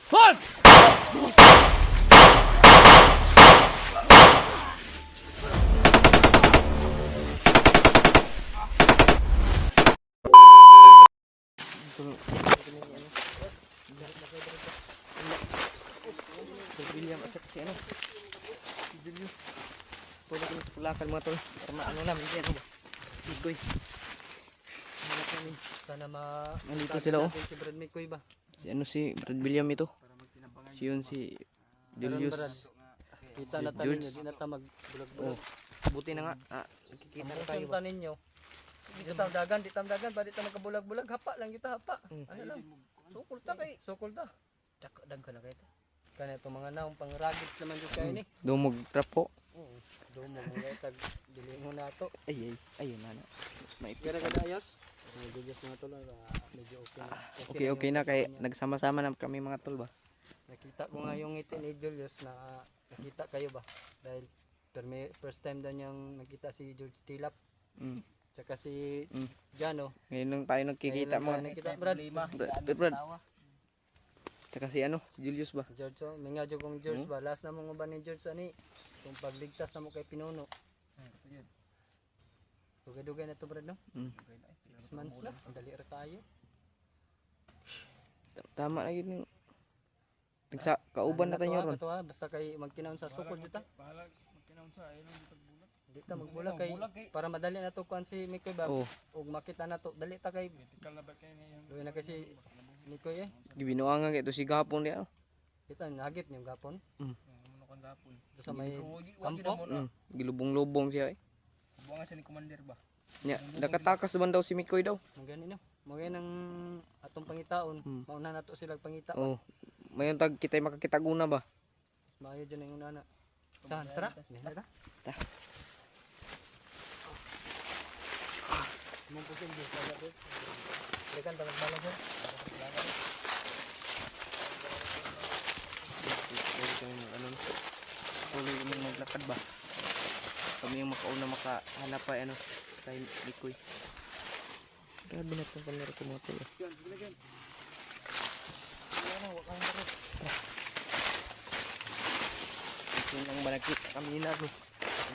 William at saka si ano, si Julius. Pwede ko sa pulakan mga tol. Para maano namin dyan, ano ba? Mikoy. Sana nandito sila oh. si Brad Mikoy ba? Si ano si Brad William ito. Si yun si Julius. Kita na tanin nyo, di na ta magbulag-bulag. Buti na nga, nakikita na tayo Ang ba? tanin nyo. Di tam dagan, ba di ta magkabulag-bulag, hapa lang kita, hapa. Ano lang? Sukol ta kay, sukol ta. Dag ka na kayo ta. Kana itong mga naong pang ruggeds naman dito kayo ni. Dumog trap po. Oo. Dumog mga tag dilingon na to. Ayun na. Gara kada ayos. Medyo mga tol, medyo okay na. Okay na kay nagsama-sama na kami mga tol ba. Nakita ko nga yung ngiti ni Julius na nakita kayo ba? Dahil first time daw niyang nakita si George Tilap. Tsaka si Jano. Ngayon lang tayo nagkikita mga. Nakita Brad. Tsaka si ano, si Julius ba? George, so, may nga kong George ba? Last na mga ba ni George ani? Kung pagligtas na mo kay Pinuno. Dugay-dugay na to Brad no? 6 months na, dali ra tayo. Tama na yun. Kauban na tayo ron. Basta kay magkinaon sa sukod dito. Bahala magkinaon sa ayun dito bulat. Dito magbulag kay para madali na to kuan si Mikoy ba. Ug makita na to, dali ta kay. Tikal na ba kay niya. Duay na kasi Mikoy eh. Gibinuang nga ito si Gapon niya. Kita nagit niyong gapon. Ano kan gapon. Sa may kampo. Gilubong-lubong siya eh. Buang sa ni commander ba? Nya, nakatakas man daw si Mikoy daw. Magani no. Magay nang atong pangitaon. Mauna na to sila pangita. Mayon tag kitay makakitaguna ba? Maayo dyan ang una na. Tara. Ta. Mong pusin din sa lahat. Lekan ta magbalang sir. Tuloy yung maglakad ba? Kami yung makauna makahanap pa ano kay Mikoy. Grabe na itong kamera ko mga tol. Ito lang ba nakita kami na no?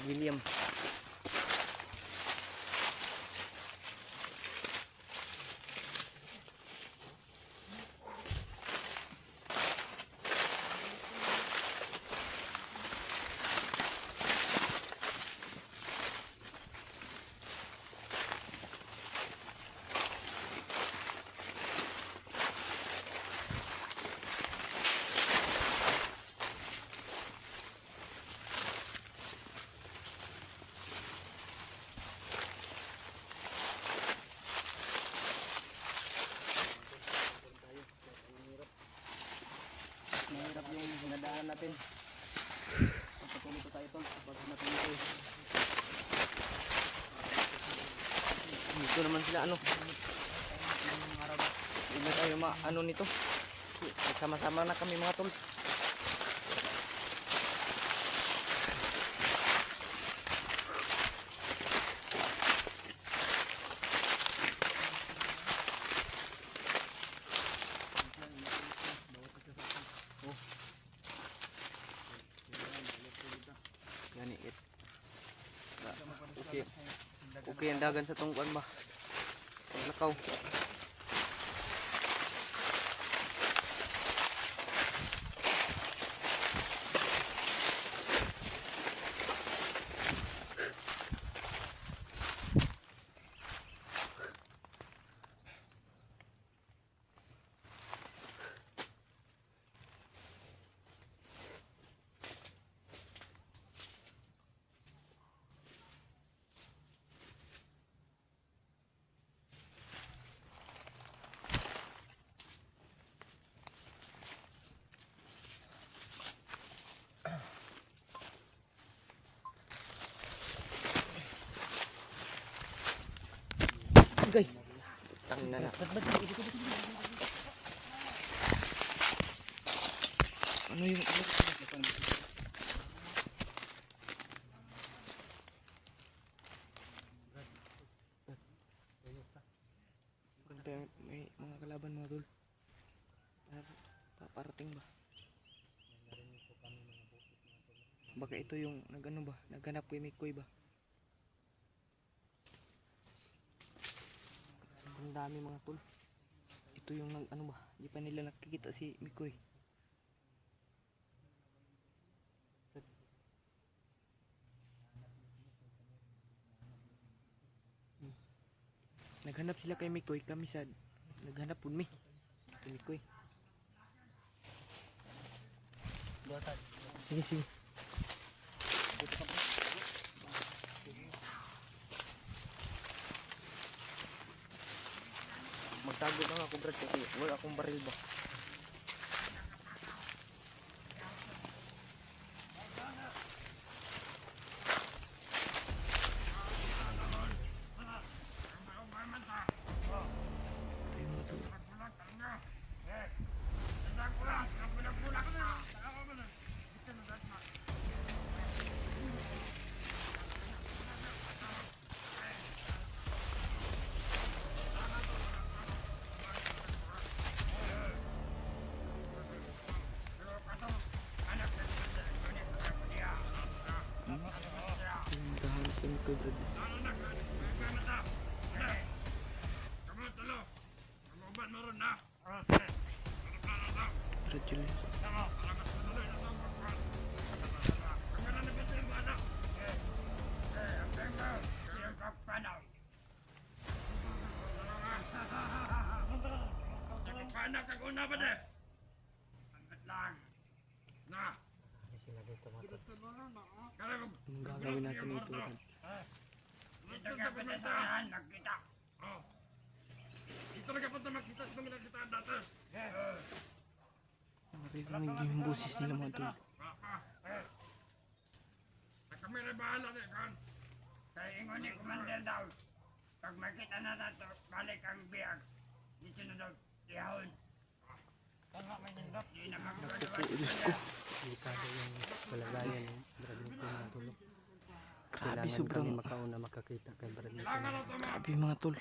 William. Mahirap yung nadaan natin. Pagpatuloy pa tayo tol. Pag natuloy. Dito naman sila ano. Hindi na tayo ano nito. Sama-sama na kami mga tol. Okay ang dagan sa tungkuan ba? Lakaw. Gay. Tang na na. Ano yung may mga kalaban mga dul. Paparating ba? Baka ito yung nagano ba, naghanap kay Mikoy ba. Ang dami mga tol. Ito yung ano ba, di pa nila nakikita si Mikoy. Naghanap sila kay Mikoy, kami sad naghanap pud mi kay Mikoy. Buhatan. Sige, sige. Magtago na ako brad kasi wala akong baril ba. Ayun na to. Naghahanap kay Mikoy brad. Brad yun. Sila dito mga tol. Anong gagawin natin ito brad? Maririnig yung boses nila mga tol. Kaya ingon ni Commander daw, pag makita na nato, balik ang biyag. Dito na daw, tiyahon. Di na magagawa. Diyos ko. Delikado yung kalagayan ng Brad Mikoy mga tol. Grabe, Kailangan sobrang kami makauna makakita kay Brad Mikoy. grabe mga tol.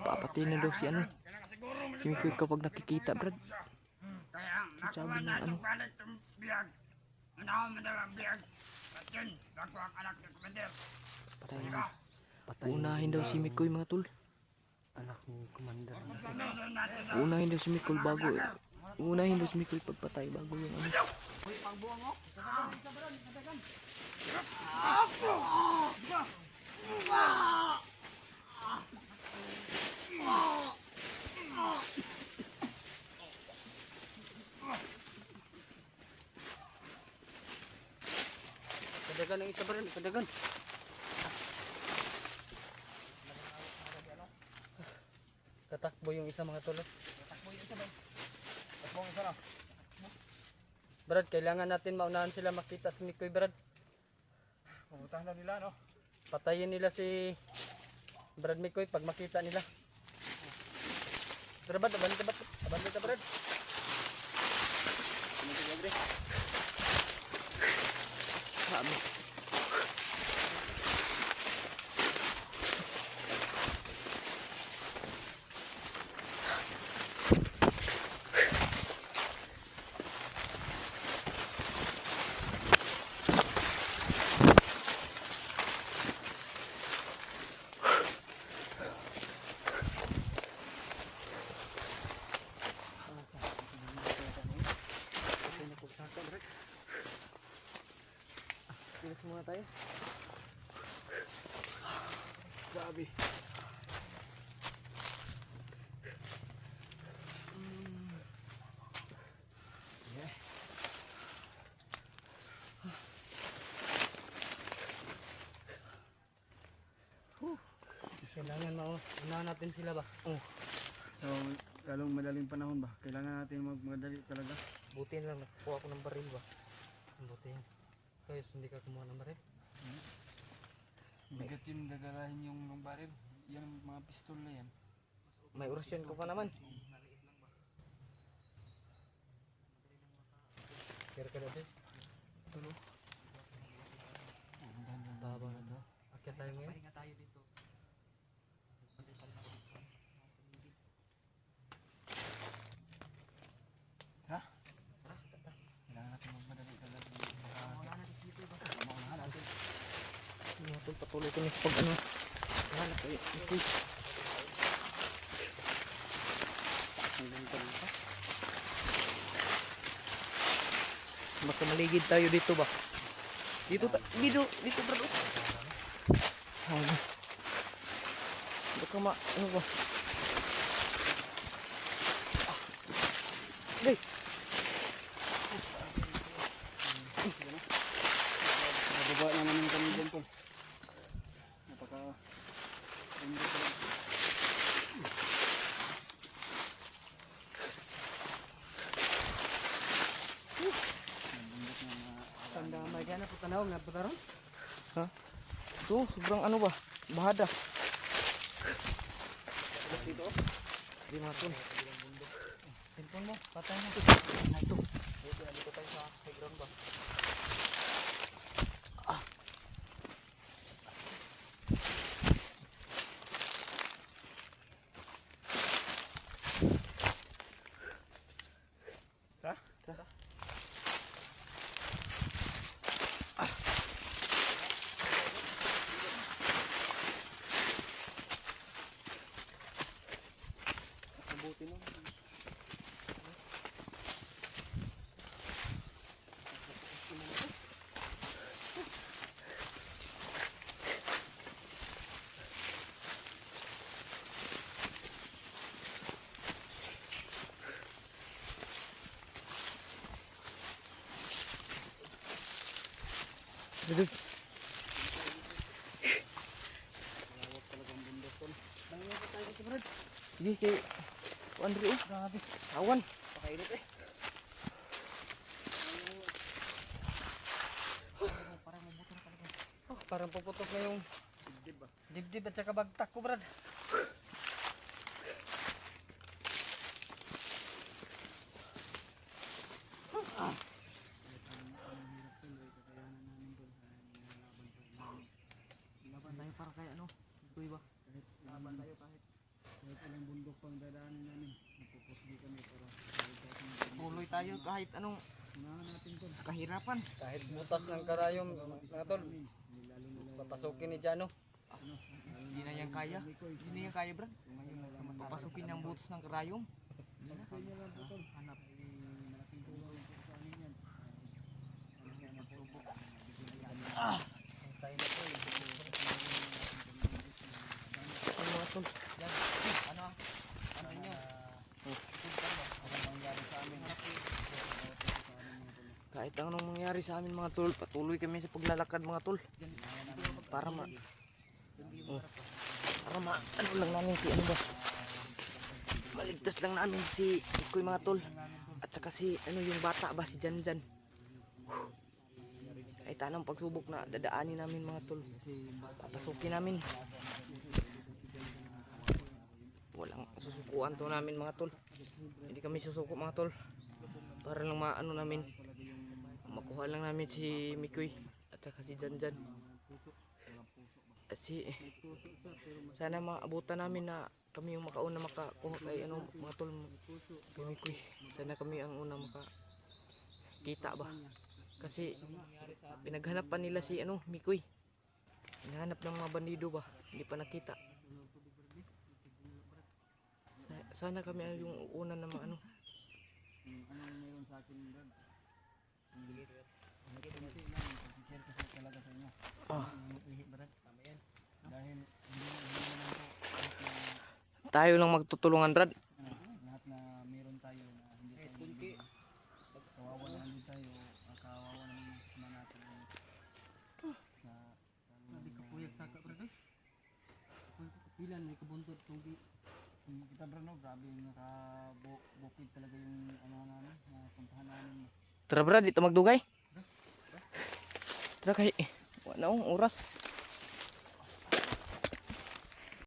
Papatay na daw si ano. Si Mikoy kapag nakikita brad. Kaya Sabi makuha ng na ano? itong balik itong biyag. Unahan mo daw ang biyag. At yun, bago ang anak ni Commander. Patay na. Patayin Uunahin daw si Mikoy mga tol. anak ni Commander. Sunod natin daw. Uunahin daw si Mikoy bago. Uunahin daw si Mikoy pagpatay bago yung ano. Kadagan ang isa Brad, kadagan. Tatakbo yung isa mga tol. Brad, kailangan natin maunahan sila makita si Mikoy Brad. Pumuntahan daw nila, no? Patayin nila si Brad Mikoy pag makita nila. Tara Brad, abante ka Brad. Grabe. Kilos muna tayo. Grabe. Yeah. Kailangan maunahan natin sila ba? So, lalong madaling panahon ba? Kailangan natin magmadali talaga. Buti lang nakuha ko ng baril ba? Buti yan. Kaya hindi ka kumuha ng baril. Bigat yung dadalahin yung baril. Yan mga pistol na yan. May orasyon ko pa naman. Kaya ka natin. Tulo. Baba na to. Akyat tayo ngayon. Ha? Kailangan natin magmadali talaga. patuloy kami sa pag ano. Hanap kay Mikoy. Baka maligid tayo dito ba? Dito bro. Baka ano ba? Gay. Nababa na naman kami dyan tol. Napaka... Tanda may gana po tanaw nga putaron. Ha? Ito, sobrang ano ba? Bahada. Dito. Di mga tol. Cellphone mo, patay na. Ito. Dito tayo sa high ground ba? Tara. Tara. Mabuti mo. Dito. Sige kay Andre oh. Grabe. Awan. Pakainit eh. Oh, parang puputok na yung dibdib at saka bagtak ko, Brad. Laban tayo para kay ano? Ikoy ba? Laban tayo kahit ilang bundok pang dadaanin namin. Napupusli kami para Tuloy tayo kahit anong unahan natin tol. kahirapan. Kahit butas ng karayom, mga tol. Papasukin ni Jano. Hindi na yan kaya. Hindi na yan kaya, Brad. Papasukin ng butos ng karayom. Kanya lang po tol. Hanap. Malaking tulong po sa amin yan. Tayo na po. Ano mga tol? Yan. Ano? Ano inyo? Ano nangyari sa amin? Kahit anong mangyari sa amin mga tol, patuloy kami sa paglalakad mga tol. Para ano lang namin si ano ba? Maligtas lang namin si Ikoy mga tol. At saka si ano yung bata ba si Janjan. Kahit anong pagsubok na dadaanin namin mga tol. Papasukin namin. Walang susukuan to namin mga tol. Hindi kami susuko mga tol. Para lang maano namin. Makuha lang namin si Mikoy at saka si Janjan. At sana maabutan namin na kami yung makauna makakuha kay ano mga tol kay Mikoy. Sana kami ang una makakita ba. Kasi pinaghanapan nila si ano Mikoy. Hinahanap ng mga bandido ba. Hindi pa nakita. Sana kami ang yung una na ano. Anong meron sa akin Brad? Share ko talaga sa inyo. Tama yan. Dahil hindi naman po Tayo lang magtutulungan Brad. lahat na meron tayo na hindi tayo kawawa na hindi tayo kawawa naman na natin sa Sabi ka puyag saka, Brad. Pilan may kabuntot tugi. kita bro no, grabe nakabukid talaga yung ano namin na puntahan namin. Tara Brad, dito magdugay. Tara kay wala akong oras.